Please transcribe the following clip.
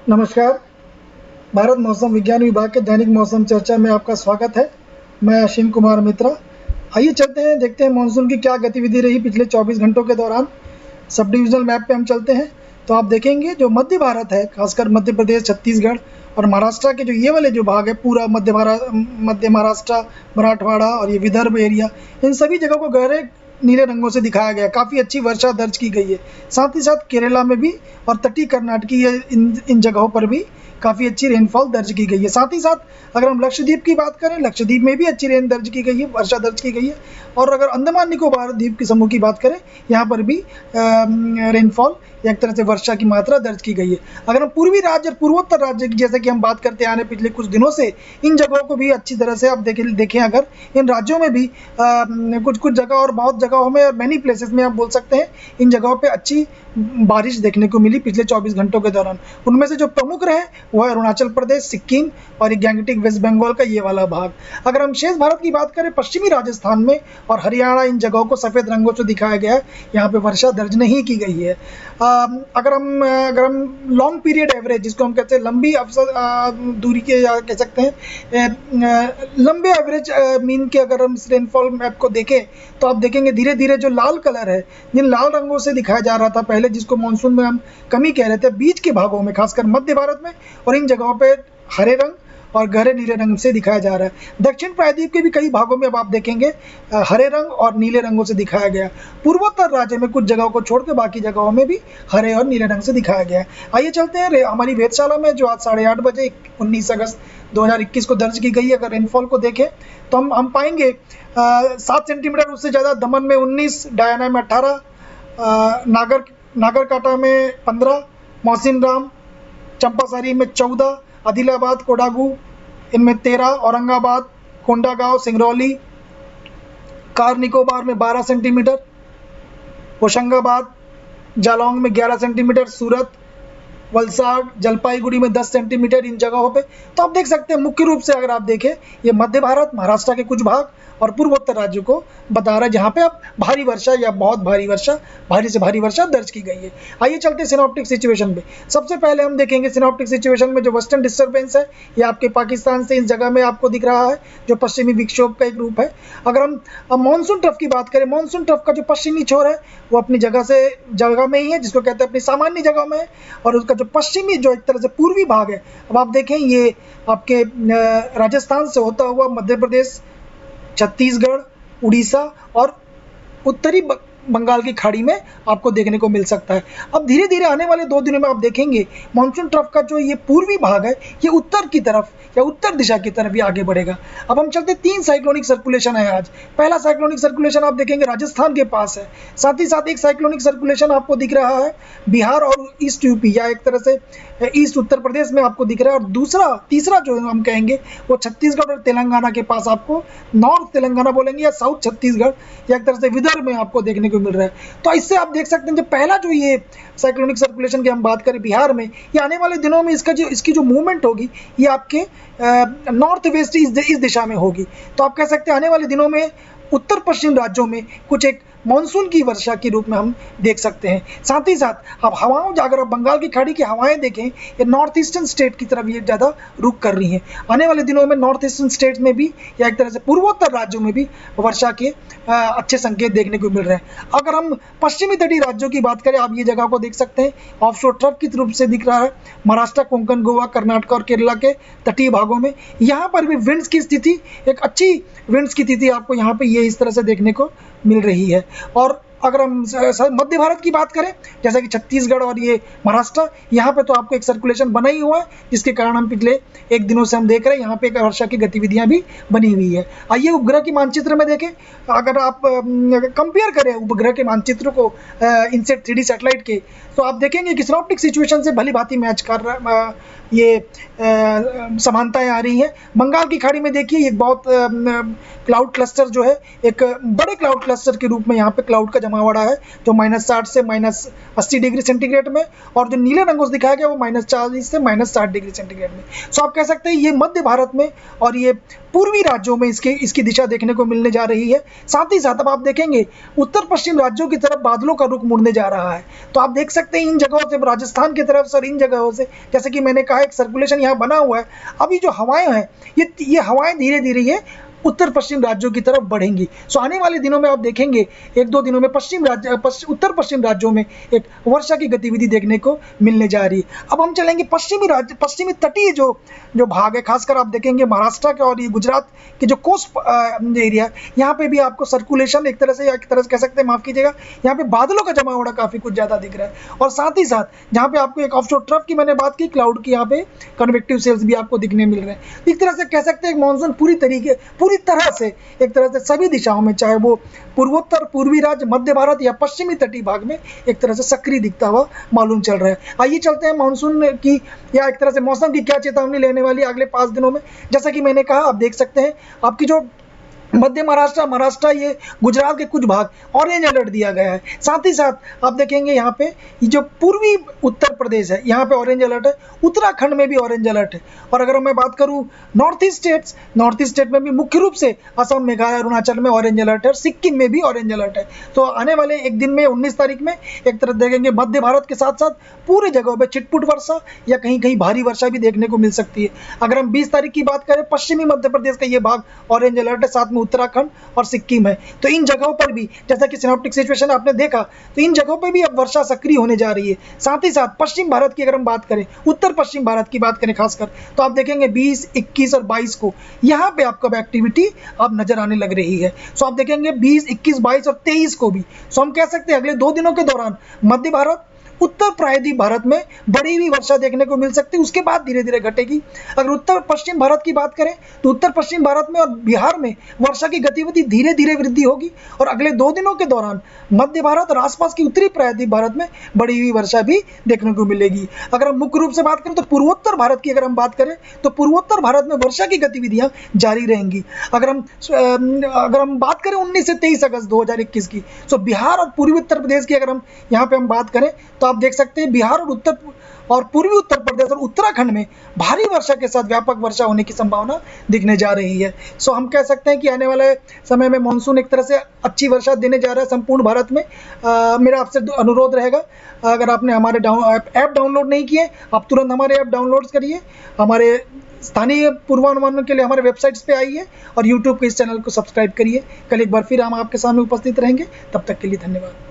नमस्कार। भारत मौसम विज्ञान विभाग के दैनिक मौसम चर्चा में आपका स्वागत है। मैं अश्विन कुमार मित्रा। आइए चलते हैं, देखते हैं मानसून की क्या गतिविधि रही पिछले 24 घंटों के दौरान। सब डिविजनल मैप पे हम चलते हैं तो आप देखेंगे जो मध्य भारत है, खासकर मध्य प्रदेश, छत्तीसगढ़ और महाराष्ट्र के जो ये वाले जो भाग है, पूरा मध्य महाराष्ट्र, मराठवाड़ा और ये विदर्भ एरिया, इन सभी जगहों को गहरे नीले रंगों से दिखाया गया है। काफ़ी अच्छी वर्षा दर्ज की गई है। साथ ही साथ केरला में भी और तटीय कर्नाटकी इन जगहों पर भी काफ़ी अच्छी रेनफॉल दर्ज की गई है। साथ ही साथ अगर हम लक्षद्वीप की बात करें, लक्षद्वीप में भी अच्छी रेन दर्ज की गई है, वर्षा दर्ज की गई है। और अगर अंडमान निकोबार द्वीप के समूह की बात करें, यहाँ पर भी रेनफॉल एक तरह से वर्षा की मात्रा दर्ज की गई है। अगर हम पूर्वी राज्य और पूर्वोत्तर राज्य की जैसे कि हम बात करते आ रहे पिछले कुछ दिनों से, इन जगहों को भी अच्छी तरह से आप देखें अगर इन राज्यों में भी कुछ जगह और बहुत जगहों में और मैनी प्लेसेस में आप बोल सकते हैं, इन जगहों पे अच्छी बारिश देखने को मिली पिछले 24 घंटों के दौरान। उनमें से जो प्रमुख रहे वो है अरुणाचल प्रदेश, सिक्किम और गैंगटॉक वेस्ट बंगाल का ये वाला भाग। अगर हम शेष भारत की बात करें, पश्चिमी राजस्थान में और हरियाणा, इन जगहों को सफ़ेद रंगों से दिखाया गया है, यहाँ पे वर्षा दर्ज नहीं की गई है। अगर हम लॉन्ग पीरियड एवरेज, जिसको हम कहते हैं लंबी दूरी के, या कह सकते हैं लंबे एवरेज मीन के, अगर हम इस रेनफॉल मैप को देखें तो आप देखेंगे धीरे धीरे जो लाल कलर है, जिन लाल रंगों से दिखाया जा रहा था पहले, जिसको मानसून में हम कमी कह रहे थे, बीच के भागों में खासकर मध्य भारत में और इन जगहों पे हरे रंग और गहरे नीले रंग से दिखाया जा रहा है। दक्षिण प्रायद्वीप के भी कई भागों में अब आप देखेंगे हरे रंग और नीले रंगों से दिखाया गया। पूर्वोत्तर राज्य में कुछ जगहों को छोड़कर बाकी जगहों में भी हरे और नीले रंग से दिखाया गया है। आइए चलते हैं हमारी वेधशाला में, जो आज 8:30 बजे 19 अगस्त 2021 को दर्ज की गई है। अगर रेनफॉल को देखें तो हम पाएंगे 7 सेंटीमीटर, उससे ज़्यादा दमन में 19, डायना में 18, नागरकाटा में 15, मौसिनराम, चंपासारी में 14, आदिलाबाद, कोडागू इनमें 13, औरंगाबाद, कोंडागांव, सिंगरौली, कार निकोबार में 12 सेंटीमीटर, होशंगाबाद, जालौंग में 11 सेंटीमीटर, सूरत, वलसाड, जलपाईगुड़ी में 10 सेंटीमीटर, इन जगहों पे। तो आप देख सकते हैं मुख्य रूप से अगर आप देखें, ये मध्य भारत, महाराष्ट्र के कुछ भाग और पूर्वोत्तर राज्यों को बता रहा है जहाँ पे अब भारी वर्षा या बहुत भारी वर्षा, भारी से भारी वर्षा दर्ज की गई है। आइए चलते हैं सिनॉप्टिक सिचुएशन पे। सबसे पहले हम देखेंगे सिनॉप्टिक सिचुएशन में जो वेस्टर्न डिस्टर्बेंस है, ये आपके पाकिस्तान से इस जगह में आपको दिख रहा है, जो पश्चिमी विक्षोभ का एक रूप है। अगर हम मानसून ट्रफ की बात करें, मानसून ट्रफ का जो पश्चिमी छोर है वो अपनी जगह में ही है, जिसको कहते हैं अपनी सामान्य जगह में है। और उसका जो पश्चिमी, जो एक तरह से पूर्वी भाग है, अब आप देखें ये आपके राजस्थान से होता हुआ मध्य प्रदेश, छत्तीसगढ़, उड़ीसा और उत्तरी बंगाल की खाड़ी में आपको देखने को मिल सकता है। अब धीरे धीरे आने वाले 2 दिनों में आप देखेंगे मानसून ट्रफ का जो ये पूर्वी भाग है, ये उत्तर की तरफ या उत्तर दिशा की तरफ ही आगे बढ़ेगा। अब हम चलते, 3 साइक्लोनिक सर्कुलेशन है आज। पहला साइक्लोनिक सर्कुलेशन आप देखेंगे राजस्थान के पास है। साथ ही साथ एक साइक्लोनिक सर्कुलेशन आपको दिख रहा है बिहार और ईस्ट यूपी, या एक तरह से ईस्ट उत्तर प्रदेश में आपको दिख रहा है। और तीसरा जो हम कहेंगे वो छत्तीसगढ़ और तेलंगाना के पास, आपको नॉर्थ तेलंगाना बोलेंगे या साउथ छत्तीसगढ़, या एक तरह से विदर्भ में आपको देखने को मिल रहा है। तो इससे आप देख सकते हैं जो पहला जो ये साइक्लोनिक सर्कुलेशन की हम बात करें बिहार में, ये आने वाले दिनों में इसकी जो मूवमेंट होगी, ये आपके नॉर्थ वेस्ट इस दिशा में होगी। तो आप कह सकते हैं आने वाले दिनों में उत्तर पश्चिम राज्यों में कुछ एक मानसून की वर्षा के रूप में हम देख सकते हैं। साथ ही साथ अब हवाओं, अगर आप बंगाल की खाड़ी की हवाएं देखें, ये नॉर्थ ईस्टर्न स्टेट की तरफ ये ज़्यादा रुख कर रही हैं। आने वाले दिनों में नॉर्थ ईस्टर्न स्टेट्स में भी, या एक तरह से पूर्वोत्तर राज्यों में भी वर्षा के अच्छे संकेत देखने को मिल रहे हैं। अगर हम पश्चिमी तटीय राज्यों की बात करें, आप ये जगह को देख सकते हैं, ऑफशोर ट्रफ की रूप से दिख रहा है महाराष्ट्र, कोंकण, गोवा, कर्नाटक और केरला के तटीय भागों में। यहाँ पर भी विंड्स की स्थिति, एक अच्छी विंड्स की स्थिति आपको यहाँ पे ये इस तरह से देखने को मिल रही है। और अगर हम मध्य भारत की बात करें, जैसे कि छत्तीसगढ़ और ये महाराष्ट्र, यहाँ पे तो आपको एक सर्कुलेशन बना ही हुआ है, जिसके कारण हम पिछले 1 दिनों से हम देख रहे हैं यहाँ पे एक वर्षा की गतिविधियाँ भी बनी हुई है। आइए उपग्रह की मानचित्र में देखें। अगर आप कंपेयर करें उपग्रह के मानचित्र को इनसेट 3D सैटेलाइट के, तो आप देखेंगे कि सिनॉप्टिक सिचुएशन से भली भांति मैच कर रहा ये समानताएं आ रही हैं। बंगाल की खाड़ी में देखिए, ये बहुत क्लाउड क्लस्टर जो है, एक बड़े क्लाउड क्लस्टर के रूप में यहाँ पे क्लाउड का जमावड़ा है जो -60 से -80 डिग्री सेंटीग्रेड में, और जो नीले रंगों से दिखाया गया वो -40 से -60 डिग्री सेंटीग्रेड में। सो आप कह सकते हैं ये मध्य भारत में और ये पूर्वी राज्यों में इसकी दिशा देखने को मिलने जा रही है। साथ ही साथ अब आप देखेंगे उत्तर पश्चिम राज्यों की तरफ बादलों का रुख मुड़ने जा रहा है। तो आप देख सकते हैं इन जगहों से, राजस्थान की तरफ से और इन जगहों से, जैसे कि मैंने कहा एक सर्कुलेशन यहाँ बना हुआ है। अभी जो हवाएं हैं ये हवाएं धीरे धीरे ये उत्तर पश्चिम राज्यों की तरफ बढ़ेंगी। सो आने वाले दिनों में आप देखेंगे 1-2 दिनों में उत्तर पश्चिम राज्यों में एक वर्षा की गतिविधि देखने को मिलने जा रही है। अब हम चलेंगे पश्चिमी तटीय जो भाग है, खासकर आप देखेंगे महाराष्ट्र के और ये गुजरात के जो कोस्ट एरिया है, यहाँ पे भी आपको सर्कुलेशन एक तरह से कह सकते हैं, माफ कीजिएगा, यहाँ पे बादलों का जमा होना काफी कुछ ज्यादा दिख रहा है। और साथ ही साथ जहाँ पे आपको एक ऑफशोर ट्रफ की मैंने बात की, क्लाउड की यहाँ पे कन्वेक्टिव सेल्स भी आपको दिखने मिल रहे हैं। एक तरह से कह सकते हैं मानसून पूरी तरह से एक तरह से सभी दिशाओं में, चाहे वो पूर्वोत्तर, पूर्वी राज्य, मध्य भारत या पश्चिमी तटीय भाग में एक तरह से सक्रिय दिखता हुआ मालूम चल रहा है। आइए चलते हैं मानसून की या एक तरह से मौसम की क्या चेतावनी लेने वाली अगले 5 दिनों में। जैसा कि मैंने कहा, आप देख सकते हैं आपकी जो मध्य महाराष्ट्र, ये गुजरात के कुछ भाग ऑरेंज अलर्ट दिया गया है। साथ ही साथ आप देखेंगे यहाँ पे जो पूर्वी उत्तर प्रदेश है यहाँ पे ऑरेंज अलर्ट है, उत्तराखंड में भी ऑरेंज अलर्ट है। और अगर मैं बात करूँ नॉर्थ ईस्ट स्टेट में भी मुख्य रूप से असम, मेघालय, अरुणाचल में ऑरेंज अलर्ट है, सिक्किम में भी ऑरेंज अलर्ट है। तो आने वाले एक दिन में 19 तारीख में एक तरफ देखेंगे मध्य भारत के साथ साथ पूरे जगहों पर छिटपुट वर्षा या कहीं कहीं भारी वर्षा भी देखने को मिल सकती है। अगर हम 20 तारीख की बात करें, पश्चिमी मध्य प्रदेश का ये भाग ऑरेंज अलर्ट है, साथ में उत्तराखंड और सिक्किम है। तो इन जगहों पर भी जैसा कि सिनॉप्टिक सिचुएशन आपने देखा, तो इन जगहों पर भी अब वर्षा सक्रिय होने जा रही है। साथ ही साथ पश्चिम भारत की अगर हम बात करें, उत्तर पश्चिम भारत की बात करें खासकर, तो आप देखेंगे 20, 21 और 22 को यहाँ पे आपको एक्टिविटी अब नजर आने लग रही है। सो आप देखेंगे 20, 21, 22 और 23 को भी। सो हम कह सकते हैं अगले 2 दिनों के दौरान मध्य भारत, उत्तर प्रायद्वीप भारत में बढ़ी हुई वर्षा देखने को मिल सकती है, उसके बाद धीरे धीरे घटेगी। अगर उत्तर पश्चिम भारत की बात करें तो उत्तर पश्चिम भारत में और बिहार में वर्षा की गतिविधि धीरे धीरे वृद्धि होगी और अगले 2 दिनों के दौरान मध्य भारत और आसपास की उत्तरी प्रायद्वीप भारत में बढ़ी हुई वर्षा भी देखने को मिलेगी। अगर हम मुख्य रूप से बात करें तो पूर्वोत्तर भारत की अगर हम बात करें तो पूर्वोत्तर भारत में वर्षा की गतिविधियां जारी रहेंगी। अगर हम बात करें 19 से 23 अगस्त 2021 की, तो बिहार और पूर्वी उत्तर प्रदेश की अगर हम यहाँ पे हम बात करें तो आप देख सकते हैं बिहार और पूर्वी उत्तर प्रदेश और उत्तराखंड में भारी वर्षा के साथ व्यापक वर्षा होने की संभावना दिखने जा रही है। सो हम कह सकते हैं कि आने वाले समय में मानसून एक तरह से अच्छी वर्षा देने जा रहा है संपूर्ण भारत में। मेरा आपसे अनुरोध रहेगा, अगर आपने हमारे ऐप डाउनलोड नहीं किए, आप तुरंत हमारे ऐप डाउनलोड करिए। हमारे स्थानीय पूर्वानुमान के लिए हमारे वेबसाइट्स पे आइए और यूट्यूब के इस चैनल को सब्सक्राइब करिए। कल एक बार फिर हम आपके सामने उपस्थित रहेंगे, तब तक के लिए धन्यवाद।